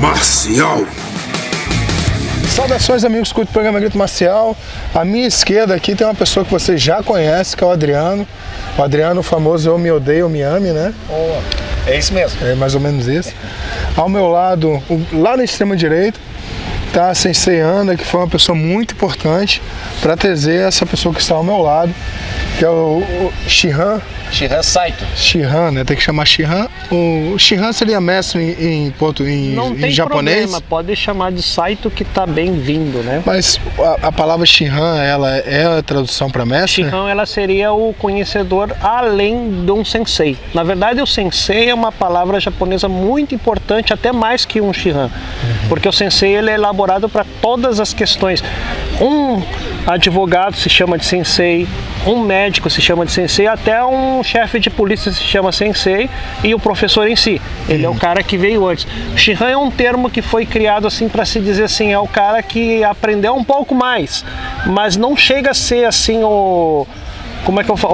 Marcial. Saudações, amigos, escuta o programa Grito Marcial. À minha esquerda aqui tem uma pessoa que você já conhece, que é o Adriano. O Adriano, o famoso Eu Me Odeio, Eu Me Ame, né? Oh, é isso mesmo. É mais ou menos isso. Ao meu lado, lá na extrema direita, tá a Sensei Ana, que foi uma pessoa muito importante para trazer essa pessoa que está ao meu lado, que é o Shihan. Shihan Saito. Shihan, né? Tem que chamar Shihan. O Shihan seria mestre em japonês. Problema, pode chamar de Saito, que tá bem-vindo, né? Mas a palavra Shihan, ela é a tradução para mestre? Shihan, ela seria o conhecedor além de um sensei. Na verdade, o sensei é uma palavra japonesa muito importante, até mais que um Shihan. Porque o sensei, ele é elaborado para todas as questões. Um advogado se chama de sensei, um médico se chama de sensei, até um chefe de polícia se chama sensei, e o professor em si, ele é o cara que veio antes. Shihan é um termo que foi criado assim para se dizer assim, é o cara que aprendeu um pouco mais, mas não chega a ser assim o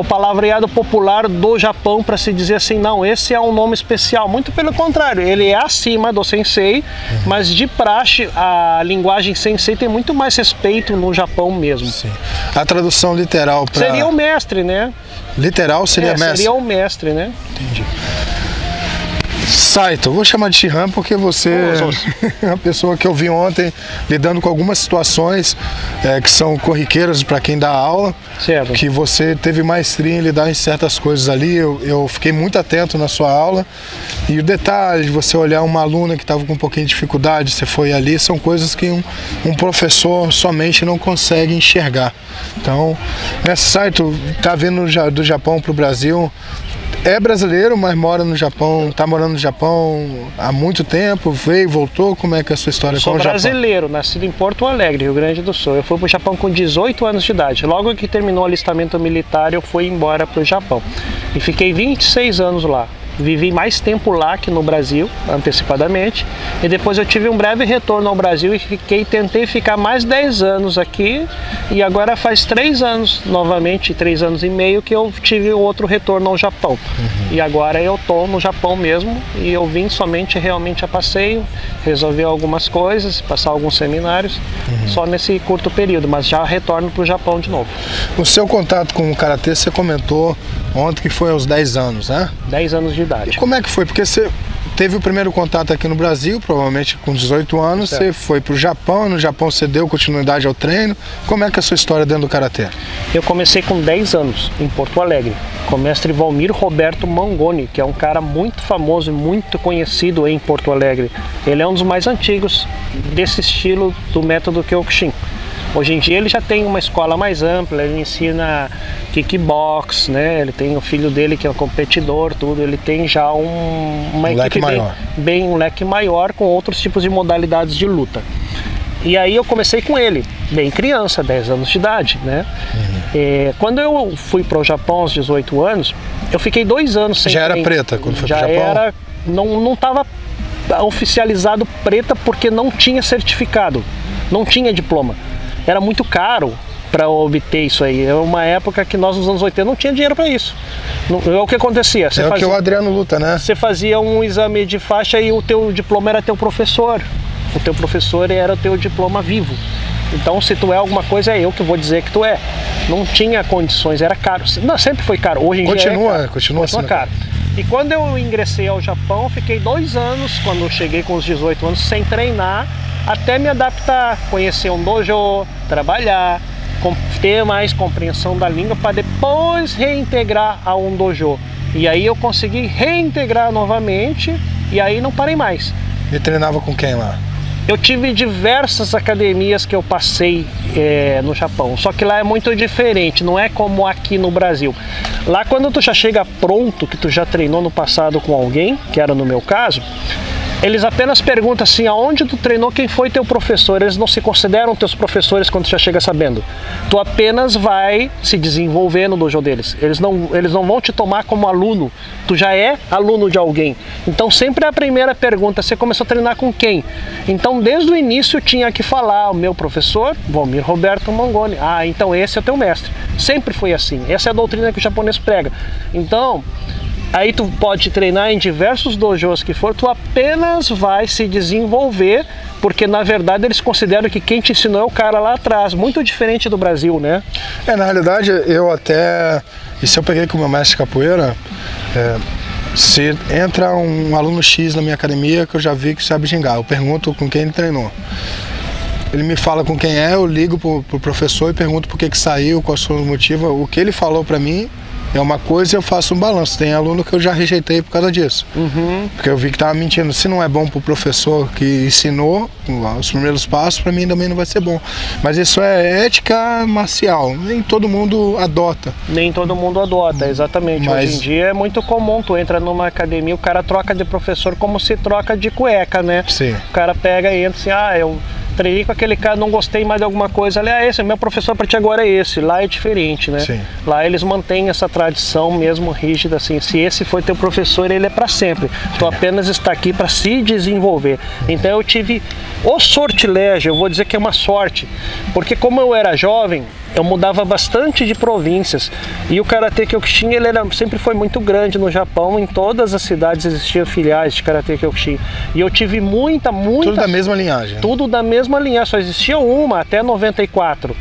palavreado popular do Japão para se dizer assim, não, esse é um nome especial. Muito pelo contrário, ele é acima do sensei, mas de praxe a linguagem sensei tem muito mais respeito no Japão mesmo. Sim. A tradução literal para... Seria o mestre, né? Literal seria mestre? Seria o mestre, né? Entendi. Saito, eu vou chamar de Shihan porque você é uma pessoa que eu vi ontem lidando com algumas situações que são corriqueiras para quem dá aula. Certo. Que você teve maestria em lidar em certas coisas ali. Eu fiquei muito atento na sua aula. E o detalhe de você olhar uma aluna que estava com um pouquinho de dificuldade, você foi ali, são coisas que um professor somente não consegue enxergar. Então, Saito está vindo do Japão para o Brasil. É brasileiro, mas mora no Japão, está morando no Japão há muito tempo, veio, voltou, como é que é a sua história com o Japão? Sou brasileiro, nascido em Porto Alegre, Rio Grande do Sul. Eu fui para o Japão com 18 anos de idade. Logo que terminou o alistamento militar, eu fui embora para o Japão. E fiquei 26 anos lá. Vivi mais tempo lá que no Brasil, antecipadamente, e depois eu tive um breve retorno ao Brasil e tentei ficar mais 10 anos aqui, e agora faz 3 anos, novamente, 3 anos e meio, que eu tive outro retorno ao Japão. E agora eu tô no Japão mesmo, e eu vim somente realmente a passeio, resolver algumas coisas, passar alguns seminários, só nesse curto período, mas já retorno para o Japão de novo. O seu contato com o Karatê, você comentou ontem que foi aos 10 anos, né? 10 anos de idade. E como é que foi? Porque você teve o primeiro contato aqui no Brasil, provavelmente com 18 anos, certo. Você foi para o Japão, no Japão você deu continuidade ao treino. Como é que é a sua história dentro do Karatê? Eu comecei com 10 anos, em Porto Alegre, com o mestre Valmir Roberto Mangoni, que é um cara muito famoso e muito conhecido em Porto Alegre. Ele é um dos mais antigos desse estilo do método Kyokushin. Hoje em dia ele já tem uma escola mais ampla, ele ensina kickbox, né? Ele tem o filho dele que é um competidor, tudo. Ele tem já uma equipe um leque maior com outros tipos de modalidades de luta. E aí eu comecei com ele, bem criança, 10 anos de idade, né? Quando eu fui para o Japão aos 18 anos, eu fiquei 2 anos sem treino. Já era preta quando foi para o Japão? Já era, não estava oficializado preta porque não tinha certificado, não tinha diploma. Era muito caro para obter isso aí. É uma época que nós, nos anos 80, não tinha dinheiro para isso. O que acontecia? O que o Adriano luta, né? Você fazia um exame de faixa e o teu diploma era teu professor. O teu professor era o teu diploma vivo. Então, se tu é alguma coisa, é eu que vou dizer que tu é. Não tinha condições, era caro. Não, sempre foi caro. Hoje em dia continua assim, caro. E quando eu ingressei ao Japão, fiquei 2 anos, quando eu cheguei com os 18 anos, sem treinar, até me adaptar, conhecer um dojo, trabalhar, ter mais compreensão da língua para depois reintegrar a um dojo. E aí eu consegui reintegrar novamente e aí não parei mais. E treinava com quem lá? Eu tive diversas academias que eu passei no Japão, só que lá é muito diferente, não é como aqui no Brasil. Lá quando tu já chega pronto, que tu já treinou no passado com alguém, que era no meu caso, eles apenas perguntam assim, aonde tu treinou, quem foi teu professor. Eles não se consideram teus professores quando tu já chega sabendo. Tu apenas vai se desenvolver no dojo deles. Eles não vão te tomar como aluno. Tu já é aluno de alguém. Então sempre a primeira pergunta, você começou a treinar com quem? Então desde o início eu tinha que falar, o meu professor, Valmir Roberto Mangoni. Ah, então esse é o teu mestre. Sempre foi assim. Essa é a doutrina que o japonês prega. Então, Aí tu pode treinar em diversos dojos que for, tu apenas vai se desenvolver, porque na verdade eles consideram que quem te ensinou é o cara lá atrás, muito diferente do Brasil, né? Na realidade, isso eu peguei com o meu mestre de capoeira, se entra um aluno X na minha academia que eu já vi que sabe gingar, eu pergunto com quem ele treinou. Ele me fala com quem é, eu ligo pro professor e pergunto por que saiu, qual foi o motivo. O que ele falou para mim é uma coisa e eu faço um balanço. Tem aluno que eu já rejeitei por causa disso. Porque eu vi que estava mentindo. Se não é bom para o professor que ensinou os primeiros passos, para mim também não vai ser bom. Mas isso é ética marcial. Nem todo mundo adota. Nem todo mundo adota, exatamente. Hoje em dia é muito comum, tu entra numa academia, o cara troca de professor como se troca de cueca, né? Sim. O cara pega e entra assim, eu treinei com aquele cara, não gostei mais de alguma coisa, ali, esse, meu professor para ti agora é esse, lá é diferente, né? Sim. Lá eles mantêm essa tradição mesmo rígida, assim, se esse foi teu professor, ele é para sempre, tu apenas está aqui para se desenvolver. Então eu tive o sortilégio, eu vou dizer que é uma sorte, porque como eu era jovem, eu mudava bastante de províncias e o Karatê Kyokushin sempre foi muito grande no Japão, em todas as cidades existiam filiais de Karatê Kyokushin e eu tive muita... Tudo da mesma linhagem. Tudo da mesma linhagem, só existia uma até 94.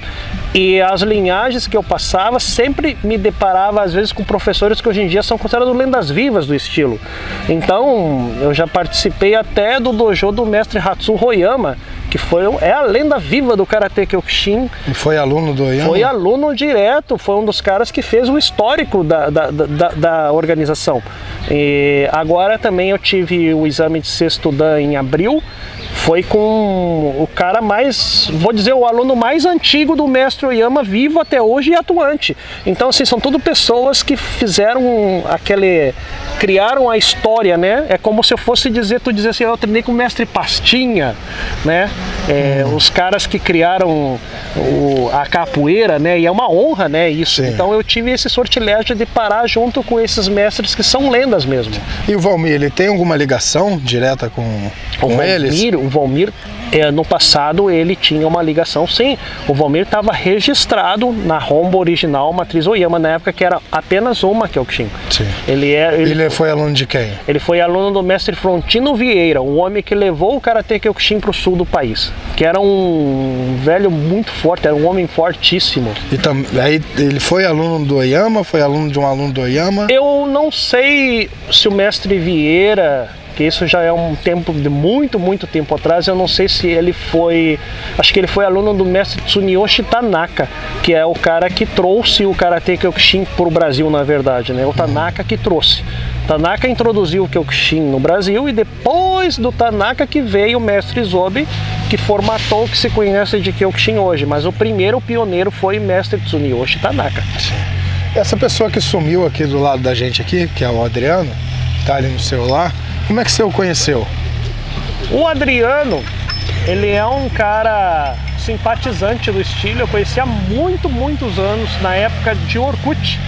E as linhagens que eu passava sempre me deparava às vezes com professores que hoje em dia são considerados lendas vivas do estilo. Então eu já participei até do dojo do mestre Hatsu Hoyama, que é a lenda viva do Karatê Kyokushin. E foi aluno do Hoyama? Foi aluno direto, foi um dos caras que fez o histórico da organização. E agora também eu tive o exame de sexto dan em abril, foi com o cara mais, vou dizer, o aluno mais antigo do mestre Oyama, vivo até hoje e atuante. Então, assim, são tudo pessoas que fizeram criaram a história, né? É como se eu fosse dizer, tu dizer assim, eu treinei com o mestre Pastinha, né? Os caras que criaram a capoeira, né? E é uma honra, né? Isso. Sim. Então eu tive esse sortilégio de parar junto com esses mestres que são lendas mesmo. E o Valmir, ele tem alguma ligação direta com eles? O Valmir, no passado, ele tinha uma ligação, sim. O Valmir estava registrado na Rombo original, Matriz Oyama, na época que era apenas uma Kyokushin. Sim. Ele foi aluno de quem? Ele foi aluno do mestre Frontino Vieira, um homem que levou o Karatê Kyokushin para o sul do país. Que era um velho muito forte, era um homem fortíssimo. E aí ele foi aluno do Oyama, foi aluno de um aluno do Oyama? Eu não sei se o mestre Vieira... que isso já é um tempo de muito tempo atrás, eu não sei se ele foi, acho que ele foi aluno do mestre Tsuneyoshi Tanaka, que é o cara que trouxe o Karatê Kyokushin para o Brasil, na verdade, né? O Tanaka que trouxe. Tanaka introduziu o Kyokushin no Brasil e depois do Tanaka que veio o mestre Isobe, que formatou o que se conhece de Kyokushin hoje, mas o primeiro pioneiro foi o mestre Tsuneyoshi Tanaka. Essa pessoa que sumiu aqui do lado da gente aqui, que é o Adriano, tá ali no celular, como é que você o conheceu? O Adriano, ele é um cara simpatizante do estilo, eu conheci há muitos anos, na época de Orkut.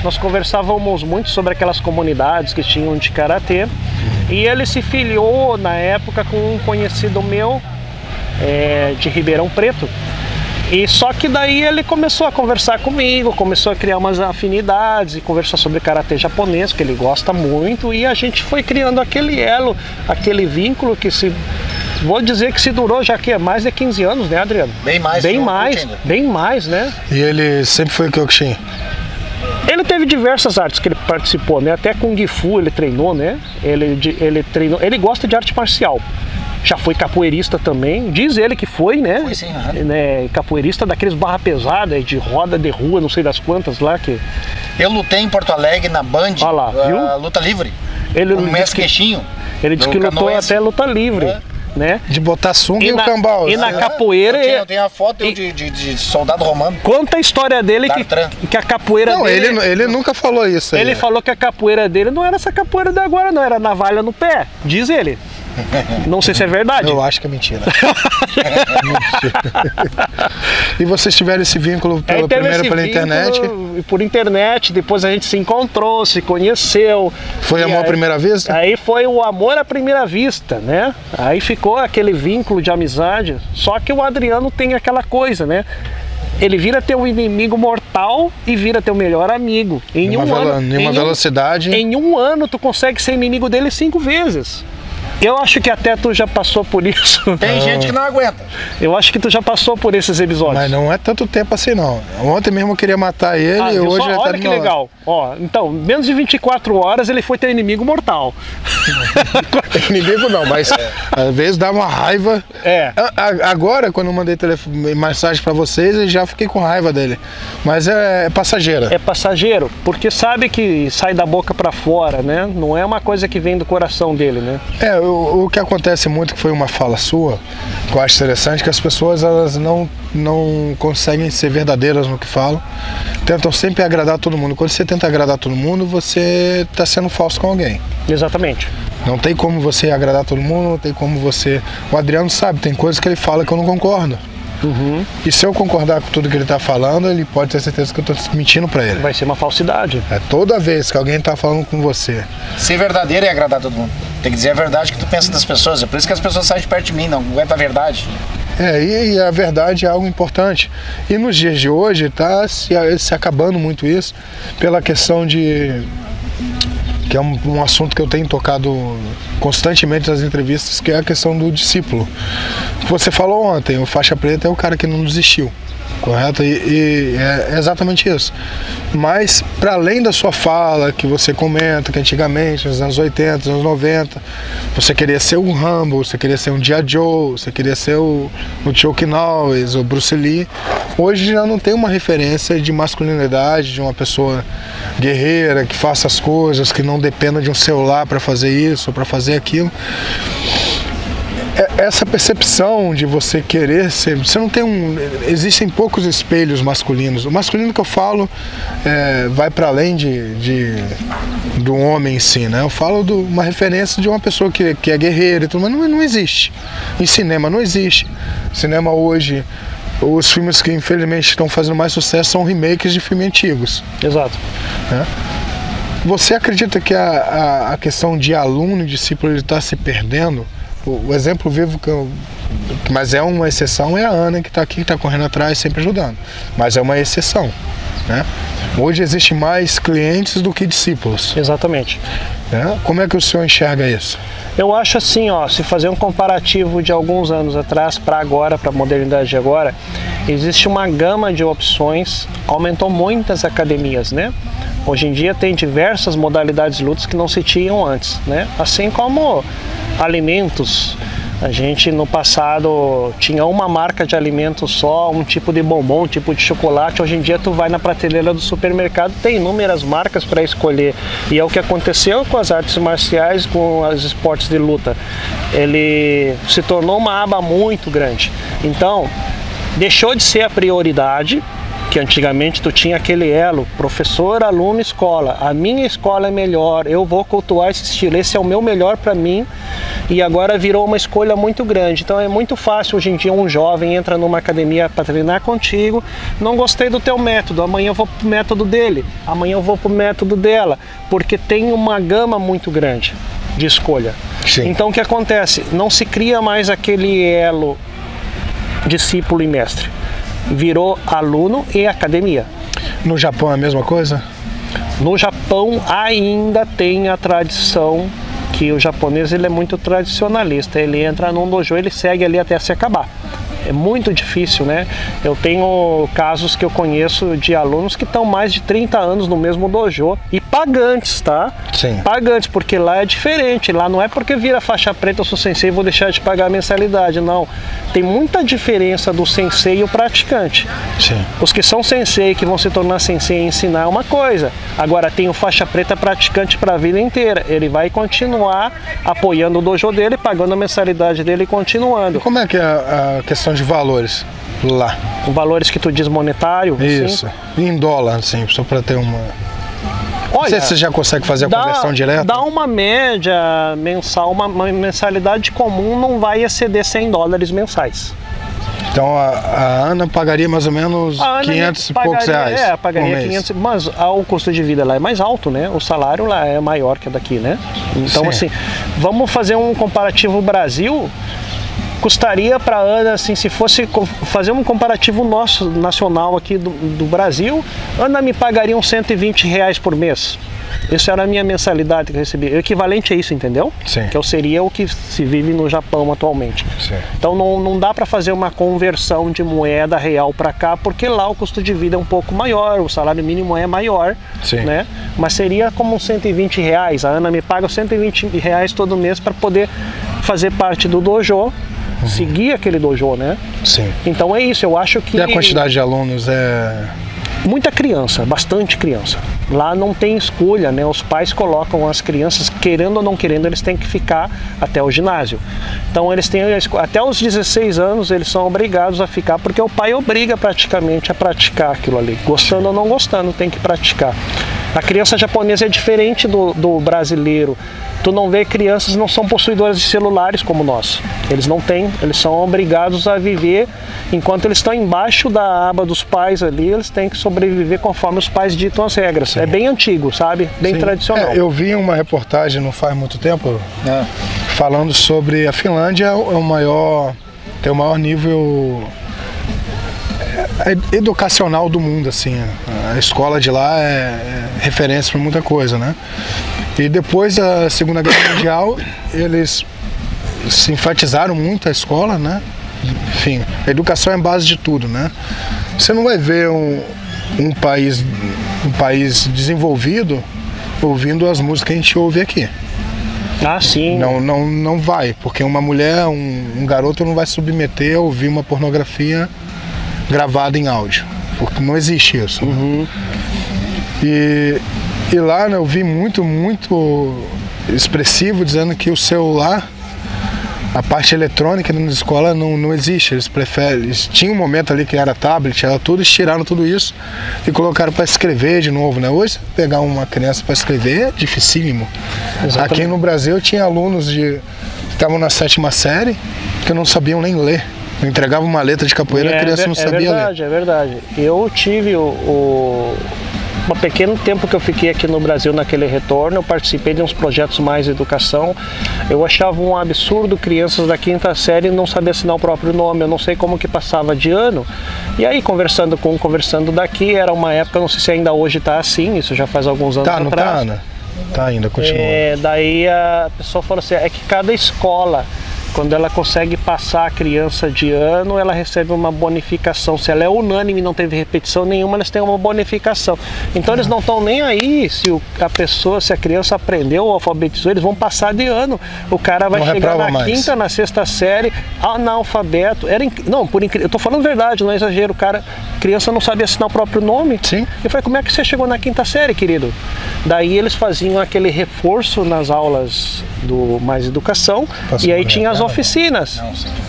Nós conversávamos muito sobre aquelas comunidades que tinham de Karatê. E ele se filiou na época com um conhecido meu de Ribeirão Preto. E só que daí ele começou a conversar comigo, começou a criar umas afinidades e conversar sobre karatê japonês, que ele gosta muito, e a gente foi criando aquele elo, aquele vínculo que vou dizer que se durou já que é mais de 15 anos, né, Adriano? Bem mais. Bem mais, né? E ele sempre foi Kyokushin? Ele teve diversas artes que ele participou, né? Até com Kung Fu ele treinou, né? Ele treinou, ele gosta de arte marcial. Já foi capoeirista também, diz ele que foi, né? Foi sim, capoeirista daqueles barra pesada, de roda de rua, não sei das quantas lá que... Eu lutei em Porto Alegre na Band, lá, viu? Luta livre, com o mestre Queixinho. Ele disse que lutou até luta livre, né? De botar sunga e o cambau. E na capoeira... Eu tenho a foto de soldado romano. Conta a história dele que a capoeira dele... Ele nunca falou isso aí. Ele falou que a capoeira dele não era essa capoeira de agora, não, era navalha no pé, diz ele. Não sei se é verdade. Eu acho que é mentira. E vocês tiveram esse vínculo primeiro pela internet? Por internet, depois a gente se encontrou, se conheceu. Foi amor à primeira vista? Aí foi o amor à primeira vista, né? Aí ficou aquele vínculo de amizade. Só que o Adriano tem aquela coisa, né? Ele vira teu inimigo mortal mortal e vira teu melhor amigo. Em uma velocidade. Em um ano tu consegue ser inimigo dele 5 vezes. Eu acho que até tu já passou por isso. Tem gente que não aguenta. Eu acho que tu já passou por esses episódios. Mas não é tanto tempo assim, não. Ontem mesmo eu queria matar ele e hoje ele tá olha que legal. Ó, então, menos de 24 horas ele foi teu inimigo mortal. Inimigo não, mas às vezes dá uma raiva. Agora, quando eu mandei mensagem pra vocês, eu já fiquei com raiva dele. Mas é passageira. É passageiro, porque sabe que sai da boca pra fora, né? Não é uma coisa que vem do coração dele, né? O que acontece muito, que foi uma fala sua, que eu acho interessante, que as pessoas elas não conseguem ser verdadeiras no que falam, tentam sempre agradar todo mundo. Quando você tenta agradar todo mundo, você está sendo falso com alguém. Exatamente. Não tem como você agradar todo mundo, não tem como você... O Adriano sabe, tem coisas que ele fala que eu não concordo. Uhum. E se eu concordar com tudo que ele está falando, ele pode ter certeza que eu estou mentindo para ele. Vai ser uma falsidade. Toda vez que alguém está falando com você. Ser verdadeiro é agradar todo mundo. Tem que dizer a verdade que tu pensa das pessoas. É por isso que as pessoas saem de perto de mim, não aguentam a verdade. E a verdade é algo importante. E nos dias de hoje está se acabando muito isso pela questão de... que é um assunto que eu tenho tocado constantemente nas entrevistas, que é a questão do discípulo. Você falou ontem, o faixa preta é o cara que não desistiu, correto? E é exatamente isso. Mas, para além da sua fala, que você comenta que antigamente, nos anos 80, nos anos 90, você queria ser o Rambo, você queria ser um G.I. Joe, você queria ser o Chuck Norris, o Bruce Lee. Hoje já não tem uma referência de masculinidade, de uma pessoa guerreira, que faça as coisas, que não dependa de um celular para fazer isso ou para fazer aquilo. Essa percepção de você querer ser... Você não tem existem poucos espelhos masculinos. O masculino que eu falo vai para além do homem em si, né? Eu falo de uma referência de uma pessoa que é guerreira e tudo, mas não existe. Em cinema não existe. Cinema hoje... Os filmes que infelizmente estão fazendo mais sucesso são remakes de filmes antigos. Exato. Você acredita que a questão de aluno e discípulo está se perdendo? O exemplo vivo mas é uma exceção, é a Ana que está aqui, que está correndo atrás, sempre ajudando. Mas é uma exceção, né? Hoje existe mais clientes do que discípulos. Exatamente. Como é que o senhor enxerga isso? Eu acho assim, se fazer um comparativo de alguns anos atrás para agora, para a modernidade de agora, existe uma gama de opções, aumentou muitas academias, né? Hoje em dia tem diversas modalidades de lutas que não se tinham antes, né? Assim como alimentos. A gente no passado tinha uma marca de alimento só, um tipo de bombom, um tipo de chocolate. Hoje em dia tu vai na prateleira do supermercado, tem inúmeras marcas para escolher. E é o que aconteceu com as artes marciais, com os esportes de luta. Ele se tornou uma aba muito grande. Então, deixou de ser a prioridade, que antigamente tu tinha aquele elo, professor, aluno, escola. A minha escola é melhor, eu vou cultuar esse estilo, esse é o meu melhor para mim. E agora virou uma escolha muito grande. Então é muito fácil hoje em dia um jovem entra numa academia para treinar contigo, não gostei do teu método, amanhã eu vou pro método dele, amanhã eu vou pro método dela, porque tem uma gama muito grande de escolha. Sim. Então o que acontece? Não se cria mais aquele elo discípulo e mestre. Virou aluno e academia. No Japão é a mesma coisa? No Japão ainda tem a tradição, que o japonês ele é muito tradicionalista. Ele entra num dojo, ele segue ali até se acabar. É muito difícil, né? Eu tenho casos que eu conheço de alunos que estão mais de 30 anos no mesmo dojo e pagantes, tá? Sim. Pagantes, porque lá é diferente. Lá não é porque vira faixa preta eu sou sensei e vou deixar de pagar a mensalidade, não. Tem muita diferença do sensei e o praticante. Sim. Os que são sensei, que vão se tornar sensei e ensinar é uma coisa. Agora tem o faixa preta praticante para a vida inteira. Ele vai continuar apoiando o dojo dele, pagando a mensalidade dele e continuando. E como é que é a questão de valores lá? Valores que tu diz monetário? Isso. Assim? Em dólar, assim, só para ter uma... Olha, não sei se você já consegue fazer a conversão direta. Dá uma média mensal, uma mensalidade comum não vai exceder $100 mensais. Então a Ana pagaria mais ou menos 500 e poucos reais. Pagaria 500, mas o custo de vida lá é mais alto, né? O salário lá é maior que daqui, né? Então, assim, vamos fazer um comparativo Brasil. custaria para a Ana, assim, se fosse fazer um comparativo nosso, nacional aqui do Brasil, a Ana me pagaria uns R$120 por mês. Essa era a minha mensalidade que eu recebia. O equivalente a isso, entendeu? Sim. Que seria o que se vive no Japão atualmente. Sim. Então não dá para fazer uma conversão de moeda real para cá, porque lá o custo de vida é um pouco maior, o salário mínimo é maior, Sim. né? Mas seria como uns R$120. A Ana me paga os R$120 todo mês para poder fazer parte do dojo, seguir aquele dojo, né? Sim. Então é isso, eu acho que... E a quantidade de alunos é... Muita criança, bastante criança. Lá não tem escolha, né? Os pais colocam as crianças, querendo ou não querendo, eles têm que ficar até o ginásio. Então eles têm até os 16 anos, eles são obrigados a ficar, porque o pai obriga praticamente a praticar aquilo ali. Gostando ou não gostando, tem que praticar. A criança japonesa é diferente do brasileiro. Tu não vê crianças, não são possuidoras de celulares como nós. Eles não têm, eles são obrigados a viver, enquanto eles estão embaixo da aba dos pais ali, eles têm que sobreviver conforme os pais ditam as regras. Sim. É bem antigo, sabe? Bem tradicional. Eu vi uma reportagem não faz muito tempo, falando sobre a Finlândia tem o maior nível educacional do mundo, assim. A escola de lá é referência para muita coisa, né? E depois da Segunda Guerra Mundial, eles se enfatizaram muito a escola, né? Enfim, a educação é a base de tudo, né? Você não vai ver um país desenvolvido ouvindo as músicas que a gente ouve aqui. Ah, sim. Não vai, porque uma mulher, um garoto não vai submeter a ouvir uma pornografia gravada em áudio, porque não existe isso. Uhum. E lá, né, eu vi muito expressivo dizendo que o celular, a parte eletrônica na escola não existe. Eles tinham um momento ali que era tablet, era tudo, eles tiraram tudo isso e colocaram para escrever de novo, né? Hoje, pegar uma criança para escrever é dificílimo. Exatamente. Aqui no Brasil tinha alunos que estavam na 7ª série que não sabiam nem ler. Eu entregava uma letra de capoeira, a criança não sabia ler. É verdade. Eu tive um pequeno tempo que eu fiquei aqui no Brasil naquele retorno, eu participei de uns projetos mais de educação. Eu achava um absurdo crianças da 5ª série não saber assinar o próprio nome. Eu não sei como que passava de ano. E aí, conversando daqui, era uma época, não sei se ainda hoje está assim, isso já faz alguns anos atrás. Tá, Ana? Tá ainda, continua. Daí a pessoa falou assim, é que cada escola, quando ela consegue passar a criança de ano, ela recebe uma bonificação. Se ela é unânime e não teve repetição nenhuma, eles têm uma bonificação. Então eles não estão nem aí se a criança aprendeu ou alfabetizou, eles vão passar de ano. O cara vai chegar na 5ª, na 6ª série, analfabeto. Eu tô falando verdade, não é exagero. A criança não sabia assinar o próprio nome. Sim. Eu falei, como é que você chegou na 5ª série, querido? Daí eles faziam aquele reforço nas aulas do Mais Educação, e aí tinha as oficinas.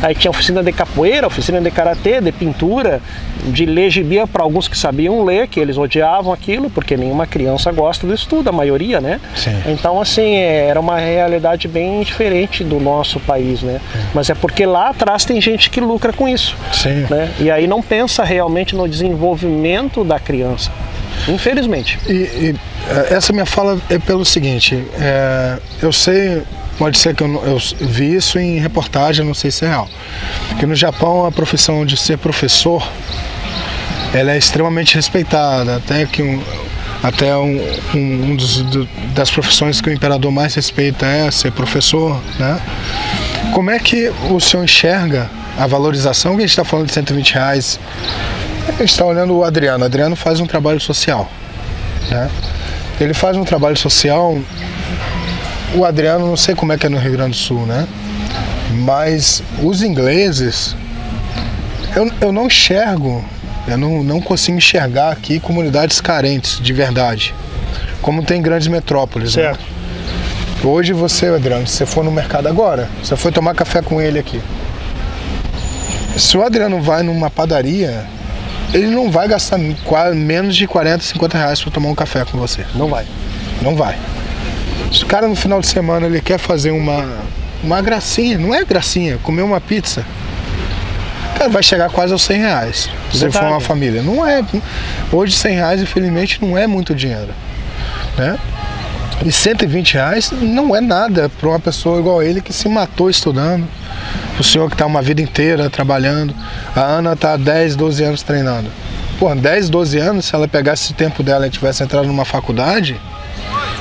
Aí tinha oficina de capoeira, oficina de karatê, de pintura, de ler gibi para alguns que sabiam ler, que eles odiavam aquilo, porque nenhuma criança gosta do estudo, a maioria, né? Sim. Então, assim, era uma realidade bem diferente do nosso país, né? Mas é porque lá atrás tem gente que lucra com isso. Sim. Né? E aí não pensa realmente no desenvolvimento da criança. Infelizmente. E essa minha fala é pelo seguinte, eu sei, pode ser que eu vi isso em reportagem, não sei se é real, que no Japão a profissão de ser professor, ela é extremamente respeitada, até das profissões que o imperador mais respeita é ser professor, né? Como é que o senhor enxerga a valorização que a gente está falando de R$120? A gente está olhando o Adriano. O Adriano faz um trabalho social, né? Ele faz um trabalho social. O Adriano, não sei como é que é no Rio Grande do Sul, né? Mas os ingleses, eu não enxergo, eu não consigo enxergar aqui comunidades carentes de verdade, como tem em grandes metrópoles, certo? Né? Hoje você, Adriano, se você for no mercado agora, você foi tomar café com ele aqui. Se o Adriano vai numa padaria, ele não vai gastar menos de R$40, R$50 para tomar um café com você. Não vai. Não vai. Se o cara no final de semana ele quer fazer uma gracinha, não é gracinha, comer uma pizza, o cara vai chegar quase aos R$100, se for uma família. Não é. Hoje R$100, infelizmente, não é muito dinheiro, né? E R$120 não é nada para uma pessoa igual ele que se matou estudando, O senhor que está uma vida inteira trabalhando, a Ana está há 10, 12 anos treinando. Pô, 10, 12 anos, se ela pegasse esse tempo dela e tivesse entrado numa faculdade,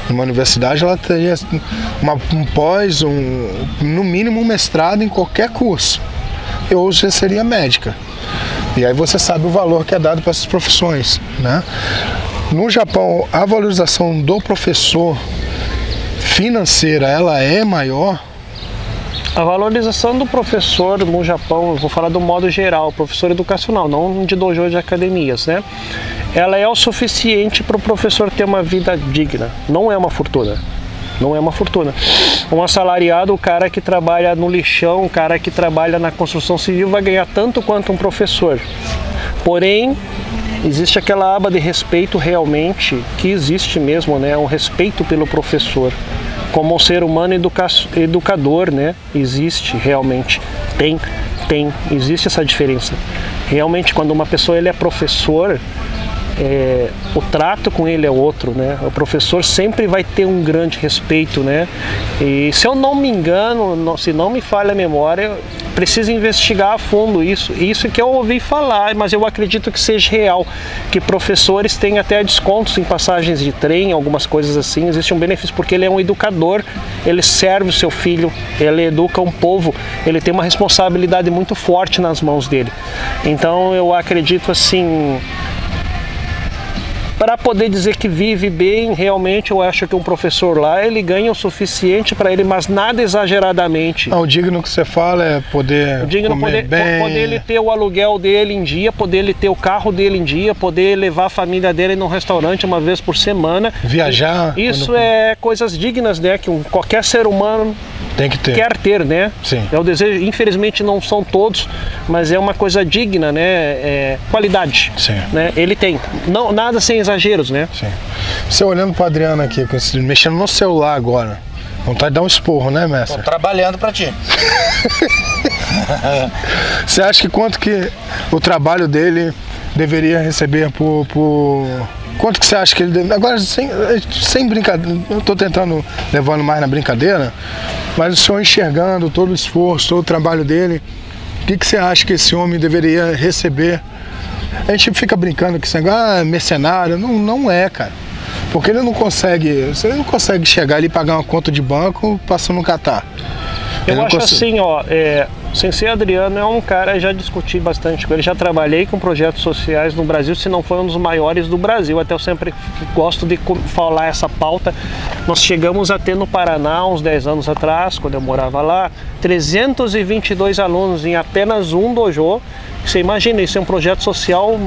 numa universidade, ela teria um pós, no mínimo um mestrado em qualquer curso. E hoje seria médica. E aí você sabe o valor que é dado para essas profissões, né? No Japão, a valorização do professor financeira, ela é maior? A valorização do professor no Japão, eu vou falar do modo geral, professor educacional, não de dojo de academias, né? Ela é o suficiente para o professor ter uma vida digna. Não é uma fortuna. Não é uma fortuna. Um assalariado, o cara que trabalha no lixão, o cara que trabalha na construção civil vai ganhar tanto quanto um professor. Porém, existe aquela aba de respeito realmente, que existe mesmo, né? Um respeito pelo professor. Como um ser humano educador, né? Existe realmente. Existe essa diferença. Realmente, quando uma pessoa ele é professor, o trato com ele é outro, né? O professor sempre vai ter um grande respeito, né? E se eu não me engano, se não me falha a memória, precisa investigar a fundo isso que eu ouvi falar, mas eu acredito que seja real, que professores têm até descontos em passagens de trem, algumas coisas assim, existe um benefício porque ele é um educador, ele serve o seu filho, ele educa um povo, ele tem uma responsabilidade muito forte nas mãos dele. Então eu acredito assim, para poder dizer que vive bem, realmente eu acho que um professor lá, ele ganha o suficiente para ele, mas nada exageradamente. O digno que você fala é poder comer bem. Poder ele ter o aluguel dele em dia, poder ele ter o carro dele em dia, poder levar a família dele num restaurante uma vez por semana. Viajar. Isso é coisas dignas, né, que qualquer ser humano tem que ter. Quer ter, né? Sim. É o desejo, infelizmente não são todos, mas é uma coisa digna, né? Qualidade. Sim. Né? Ele tem. Não, nada sem exageros, né? Sim. Você olhando para Adriano aqui, mexendo no celular agora, vontade de dar um esporro, né, mestre? Tô trabalhando para ti. Você acha que quanto que o trabalho dele deveria receber por... Quanto que você acha que ele deve... Agora, sem brincadeira, eu estou tentando levando mais na brincadeira, mas o senhor enxergando todo o esforço, todo o trabalho dele, o que você acha que esse homem deveria receber? A gente fica brincando que esse negócio é mercenário, não é, cara. Porque ele não consegue chegar ali e pagar uma conta de banco passando no Catar. Eu acho assim, ó, Sensei Adriano é um cara, já discuti bastante com ele, já trabalhei com projetos sociais no Brasil, se não foi um dos maiores do Brasil, até eu sempre gosto de falar essa pauta. Nós chegamos a ter no Paraná, uns 10 anos atrás, quando eu morava lá, 322 alunos em apenas um dojo. Você imagina, isso é um projeto social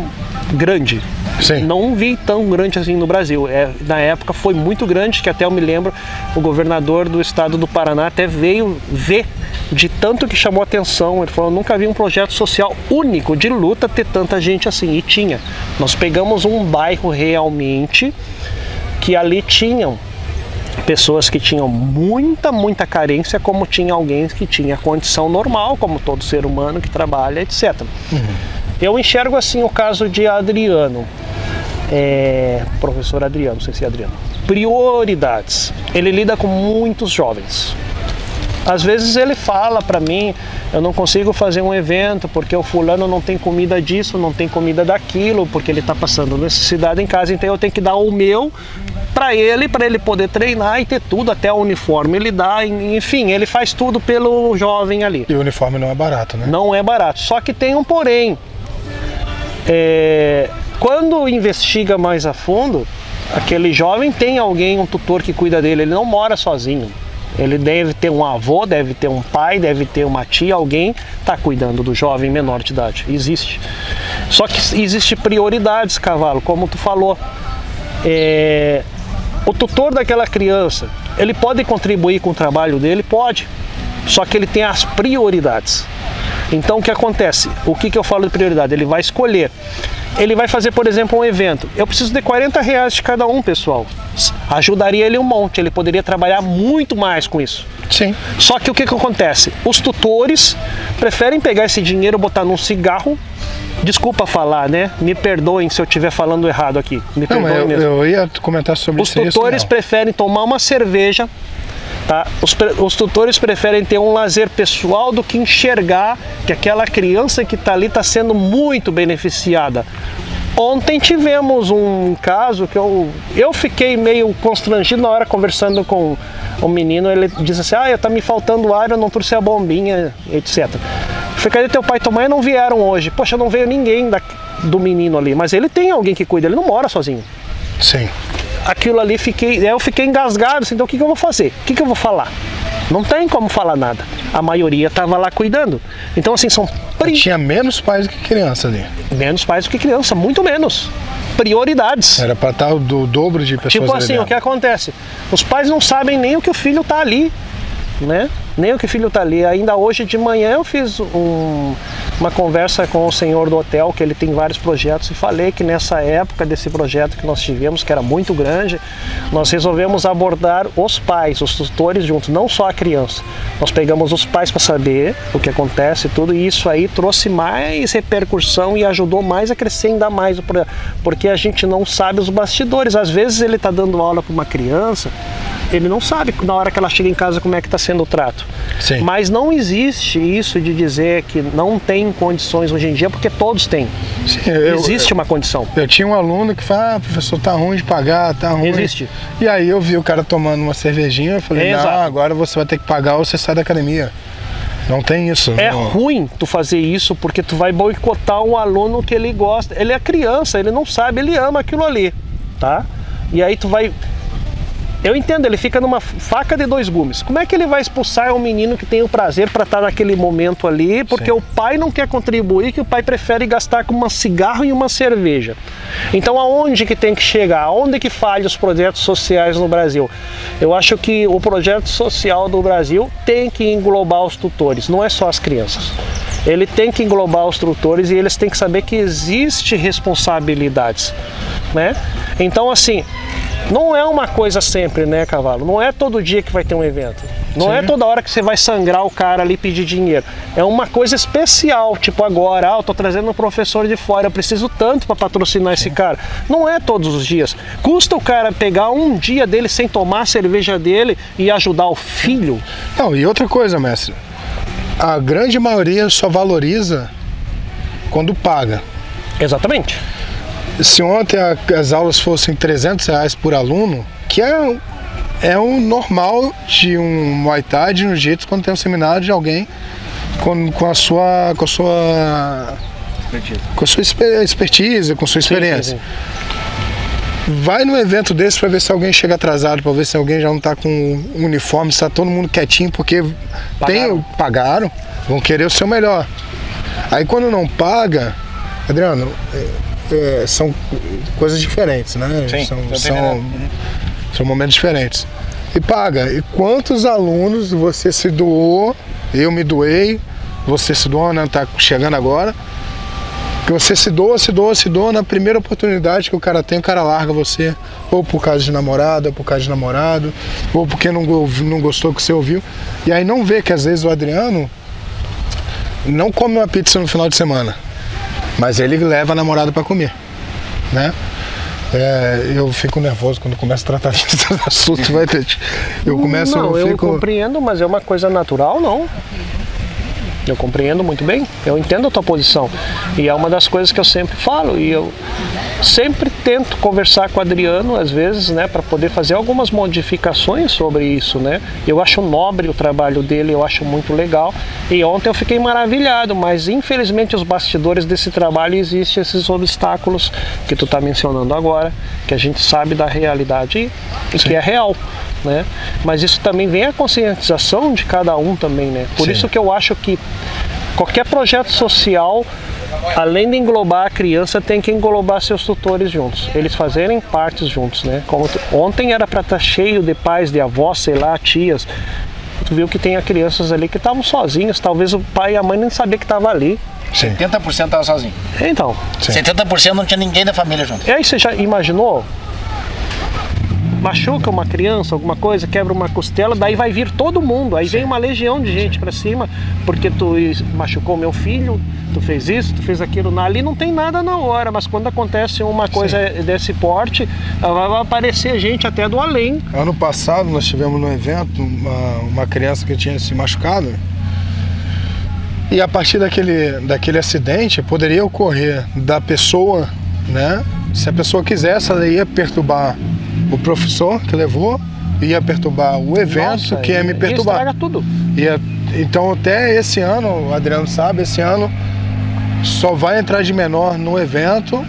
grande. Sim. Não vi tão grande assim no Brasil. Na época foi muito grande, que até eu me lembro, o governador do estado do Paraná até veio ver de tanto que chamou atenção. Ele falou, nunca vi um projeto social único de luta ter tanta gente assim. E tinha. Nós pegamos um bairro realmente que ali tinham pessoas que tinham muita carência, como tinha alguém que tinha condição normal, como todo ser humano que trabalha, etc. Eu enxergo assim o caso de Adriano, professor Adriano, Sensei Adriano. Prioridades. Ele lida com muitos jovens. Às vezes ele fala para mim, eu não consigo fazer um evento porque o fulano não tem comida disso, não tem comida daquilo, porque ele está passando necessidade em casa, então eu tenho que dar o meu para ele poder treinar e ter tudo, até o uniforme ele dá, enfim, ele faz tudo pelo jovem ali. E o uniforme não é barato, né? Não é barato, só que tem um porém. Quando investiga mais a fundo, aquele jovem tem alguém, um tutor que cuida dele, ele não mora sozinho. Ele deve ter um avô, deve ter um pai, deve ter uma tia, alguém está cuidando do jovem menor de idade. Existe. Só que existe prioridades, Cavalo, como tu falou. O tutor daquela criança, ele pode contribuir com o trabalho dele? Pode. Só que ele tem as prioridades. Então o que acontece? O que eu falo de prioridade? Ele vai escolher. Ele vai fazer, por exemplo, um evento. Eu preciso de R$40 de cada um, pessoal. Ajudaria ele um monte, ele poderia trabalhar muito mais com isso. Sim. Só que o que acontece? Os tutores preferem pegar esse dinheiro e botar num cigarro. Desculpa falar, né? Me perdoem se eu estiver falando errado aqui. Me perdoem mesmo. Eu ia comentar sobre isso. Os tutores preferem tomar uma cerveja, Tá? Os tutores preferem ter um lazer pessoal do que enxergar que aquela criança que está ali está sendo muito beneficiada. Ontem tivemos um caso que eu fiquei meio constrangido na hora conversando com o menino. Ele disse assim, tá me faltando ar, eu não trouxe a bombinha, etc. Eu falei, cadê teu pai e tua mãe? Não vieram hoje. Poxa, não veio ninguém do menino ali, mas ele tem alguém que cuida, ele não mora sozinho. Sim. Aquilo ali, eu fiquei engasgado, assim, então o que eu vou fazer? O que eu vou falar? Não tem como falar nada. A maioria estava lá cuidando. Então, assim, tinha menos pais do que criança ali. Menos pais do que criança, muito menos. Prioridades. Era para estar do dobro de pessoas. Tipo assim, o que acontece? Os pais não sabem nem o que o filho está ali, né? Nem o que o filho está ali. Ainda hoje de manhã eu fiz uma conversa com o senhor do hotel, que ele tem vários projetos, e falei que nessa época desse projeto que nós tivemos, que era muito grande, nós resolvemos abordar os pais, os tutores juntos, não só a criança. Nós pegamos os pais para saber o que acontece, tudo, e isso aí trouxe mais repercussão e ajudou mais a crescer ainda mais, porque a gente não sabe os bastidores. Às vezes ele está dando aula para uma criança, ele não sabe na hora que ela chega em casa como é que está sendo o trato. Sim. Mas não existe isso de dizer que não tem condições hoje em dia, porque todos têm. Sim, existe uma condição. Eu tinha um aluno que fala, professor, tá ruim de pagar, tá ruim. Existe. E aí eu vi o cara tomando uma cervejinha, eu falei, Exato. Não, agora você vai ter que pagar ou você sai da academia. Não tem isso. É não. ruim tu fazer isso, porque tu vai boicotar um aluno que ele gosta. Ele é criança, ele não sabe, ele ama aquilo ali, tá? E aí tu vai... Eu entendo, ele fica numa faca de dois gumes. Como é que ele vai expulsar um menino que tem o prazer para estar naquele momento ali, porque Sim. o pai não quer contribuir, que o pai prefere gastar com um cigarro e uma cerveja? Então aonde que tem que chegar? Aonde que falham os projetos sociais no Brasil? Eu acho que o projeto social do Brasil tem que englobar os tutores, não é só as crianças. Ele tem que englobar os tutores e eles têm que saber que existe responsabilidades, né? Então assim... Não é uma coisa sempre, né, Cavalo? Não é todo dia que vai ter um evento. Não Sim. é toda hora que você vai sangrar o cara ali e pedir dinheiro. É uma coisa especial, tipo agora, eu tô trazendo um professor de fora, eu preciso tanto para patrocinar esse cara. Não é todos os dias. Custa o cara pegar um dia dele sem tomar a cerveja dele e ajudar o filho? Não, e outra coisa, mestre. A grande maioria só valoriza quando paga. Exatamente. Se ontem as aulas fossem R$300 por aluno, que é o normal de um Muay Thai, de um Jiu-Jitsu, quando tem um seminário de alguém com a sua expertise, com sua experiência. Sim. Vai num evento desse para ver se alguém chega atrasado, para ver se alguém já não está com um uniforme, se está todo mundo quietinho, porque pagaram, vão querer o seu melhor. Aí quando não paga, Adriano... são coisas diferentes, né? Sim, são momentos diferentes. E paga. E quantos alunos você se doou, eu me doei, você se doou, né? Tá chegando agora. Que você se doa, na primeira oportunidade que o cara tem, o cara larga você. Ou por causa de namorada, ou por causa de namorado, ou porque não gostou do que você ouviu. E aí não vê que às vezes o Adriano não come uma pizza no final de semana. Mas ele leva a namorada para comer, né? Eu fico nervoso quando começo a tratar desse assunto. Eu compreendo, mas é uma coisa natural, não? Eu compreendo muito bem, eu entendo a tua posição. E é uma das coisas que eu sempre falo, e eu sempre tento conversar com o Adriano, às vezes, né, para poder fazer algumas modificações sobre isso, né? Eu acho nobre o trabalho dele, eu acho muito legal. E ontem eu fiquei maravilhado, mas infelizmente os bastidores desse trabalho existem esses obstáculos que tu tá mencionando agora, que a gente sabe da realidade e que é real, né? Mas isso também vem a conscientização de cada um também, né? Por isso que eu acho que qualquer projeto social, além de englobar a criança, tem que englobar seus tutores juntos, eles fazerem partes juntos, né? Como ontem era para estar cheio de pais, de avós, sei lá, tias. Tu viu que tem crianças ali que estavam sozinhas, talvez o pai e a mãe nem sabiam que estava ali. 70% estava sozinho. Então. 70% não tinha ninguém da família junto. E aí você já imaginou? machuca uma criança, alguma coisa, quebra uma costela, daí vai vir todo mundo, aí vem uma legião de gente pra cima, porque tu machucou meu filho, tu fez isso, tu fez aquilo, ali não tem nada na hora, mas quando acontece uma coisa desse porte, vai aparecer gente até do além. Ano passado nós tivemos no evento uma criança que tinha se machucado, e a partir daquele acidente poderia ocorrer da pessoa, né? Se a pessoa quisesse, ela ia perturbar o professor que levou, ia perturbar o evento. Nossa, que ia me perturbar. Estraga tudo. Então até esse ano, o Adriano sabe, esse ano só vai entrar de menor no evento,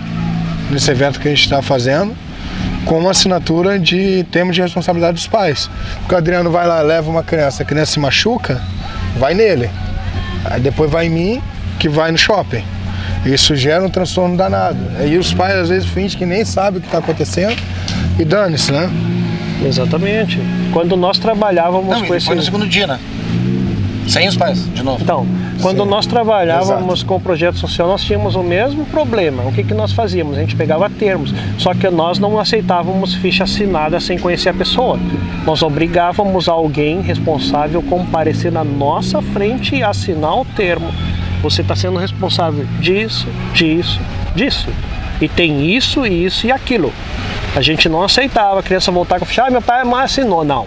nesse evento que a gente está fazendo, com uma assinatura de termos de responsabilidade dos pais. Porque o Adriano vai lá, leva uma criança, a criança se machuca, vai nele. Aí depois vai em mim, que vai no shopping. Isso gera um transtorno danado. Aí os pais às vezes fingem que nem sabem o que está acontecendo e dane-se, né? Exatamente. Quando nós trabalhávamos com esse... Foi no segundo dia, né? Sem os pais, de novo. Então, quando nós trabalhávamos com o projeto social, nós tínhamos o mesmo problema. O que nós fazíamos? A gente pegava termos, só que nós não aceitávamos ficha assinada sem conhecer a pessoa. Nós obrigávamos alguém responsável a comparecer na nossa frente e assinar o termo. Você está sendo responsável disso, disso, disso. E tem isso, isso e aquilo. A gente não aceitava a criança voltar com a ficha, meu pai assinou. Não.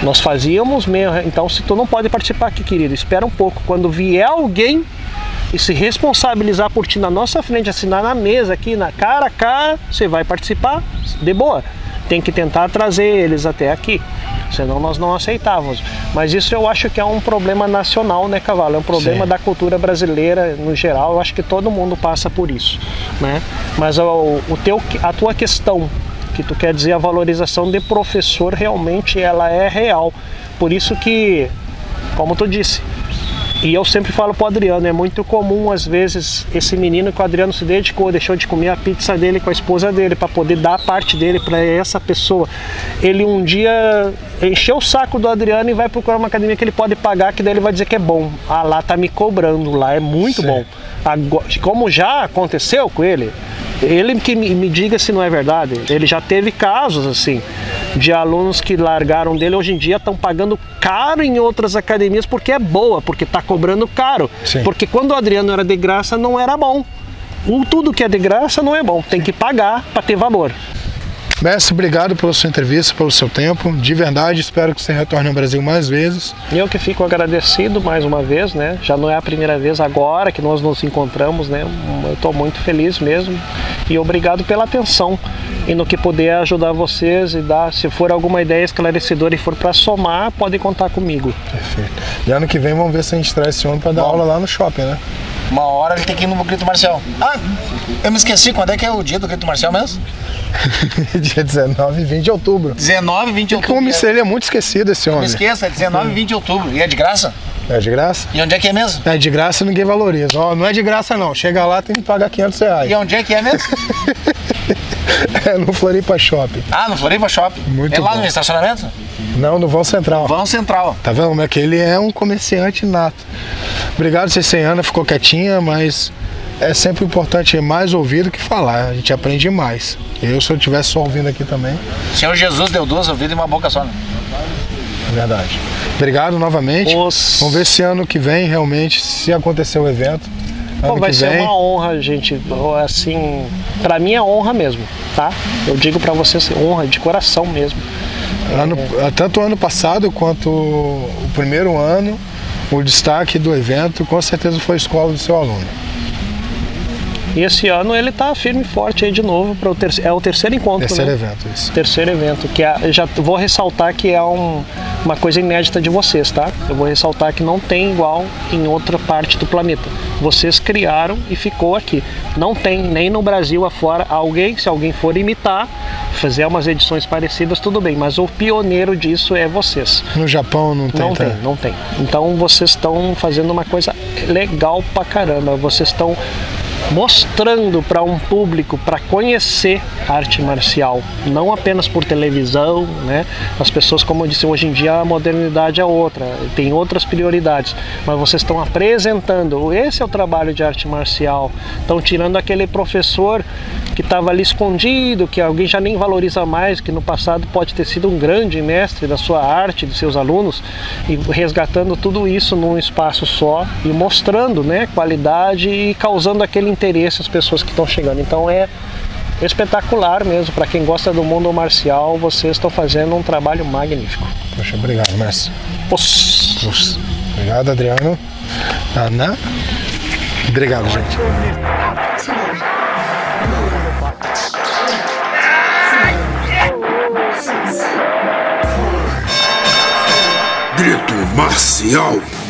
Nós fazíamos mesmo. Então, se tu não pode participar aqui, querido, espera um pouco. Quando vier alguém e se responsabilizar por ti na nossa frente, assinar na mesa aqui, na cara a cara, você vai participar de boa. Tem que tentar trazer eles até aqui, senão nós não aceitávamos. Mas isso eu acho que é um problema nacional, né, Cavalo? É um problema da cultura brasileira no geral. Eu acho que todo mundo passa por isso, né? Mas a tua questão, que tu quer dizer, a valorização de professor, realmente ela é real. Por isso que, como tu disse, e eu sempre falo pro Adriano, é muito comum às vezes esse menino que o Adriano se dedicou, deixou de comer a pizza dele com a esposa dele para poder dar a parte dele para essa pessoa. Ele um dia encheu o saco do Adriano e vai procurar uma academia que ele pode pagar, que daí ele vai dizer que é bom. Ah, lá tá me cobrando, lá é muito bom. Agora, como já aconteceu com ele que me diga se não é verdade. Ele já teve casos assim de alunos que largaram dele, hoje em dia estão pagando caro em outras academias porque é boa, porque está cobrando caro. Porque quando o Adriano era de graça não era bom. Tudo que é de graça não é bom, tem que pagar para ter valor. Mestre, obrigado pela sua entrevista, pelo seu tempo. De verdade, espero que você retorne ao Brasil mais vezes. Eu que fico agradecido mais uma vez, né? Já não é a primeira vez agora que nós nos encontramos, né? Eu estou muito feliz mesmo. E obrigado pela atenção. E no que puder ajudar vocês e dar, se for alguma ideia esclarecedora e for para somar, pode contar comigo. Perfeito. E ano que vem vamos ver se a gente traz esse homem para dar aula lá no shopping, né? Uma hora ele tem que ir no grito marcial. Ah, eu me esqueci, quando é que é o dia do grito marcial mesmo? Dia 19 e 20 de outubro. 19 e 20 de outubro. Ele é muito esquecido, esse homem. Não esqueça, é 19 e 20 de outubro. E é de graça? É de graça? E onde é que é mesmo? É de graça, ninguém valoriza. Ó, não é de graça não. Chega lá, tem que pagar R$500. E onde é que é mesmo? É no Floripa Shopping. Ah, no Floripa Shopping. Muito é lá bom. no estacionamento? Não, no Vão Central. Vão Central. Tá vendo? É que ele é um comerciante nato. Obrigado, Ana ficou quietinha, mas é sempre importante mais ouvir do que falar. A gente aprende mais. Se eu estivesse só ouvindo aqui também. O Senhor Jesus deu 2 ouvidos e uma boca só, né? É verdade. Obrigado novamente. Vamos ver se ano que vem, realmente, se acontecer o evento. Vai ser uma honra, gente. Assim, pra mim é honra mesmo, tá? Eu digo pra vocês, honra de coração mesmo. Tanto o ano passado quanto o primeiro ano, o destaque do evento com certeza foi a escola do seu aluno. E esse ano ele está firme e forte aí de novo para é o terceiro encontro, terceiro né? evento, isso. Terceiro evento, que já vou ressaltar que é uma coisa inédita de vocês, tá? Eu vou ressaltar que não tem igual em outra parte do planeta. Vocês criaram e ficou aqui. Não tem nem no Brasil afora alguém, se alguém for imitar, fazer umas edições parecidas, tudo bem, mas o pioneiro disso é vocês. No Japão não tem? Não tem. Então vocês estão fazendo uma coisa legal pra caramba. Vocês estão mostrando para um público para conhecer a arte marcial, não apenas por televisão, né? As pessoas, como eu disse, hoje em dia a modernidade é outra, tem outras prioridades, mas vocês estão apresentando, esse é o trabalho de arte marcial, estão tirando aquele professor que estava ali escondido, que alguém já nem valoriza mais, que no passado pode ter sido um grande mestre da sua arte, de seus alunos, e resgatando tudo isso num espaço só e mostrando, né, qualidade e causando aquele interesse às pessoas que estão chegando. Então é espetacular mesmo, para quem gosta do mundo marcial, vocês estão fazendo um trabalho magnífico. Poxa, obrigado, mestre. Os... Obrigado, Adriano. Ana. Obrigado, gente. Grito marcial.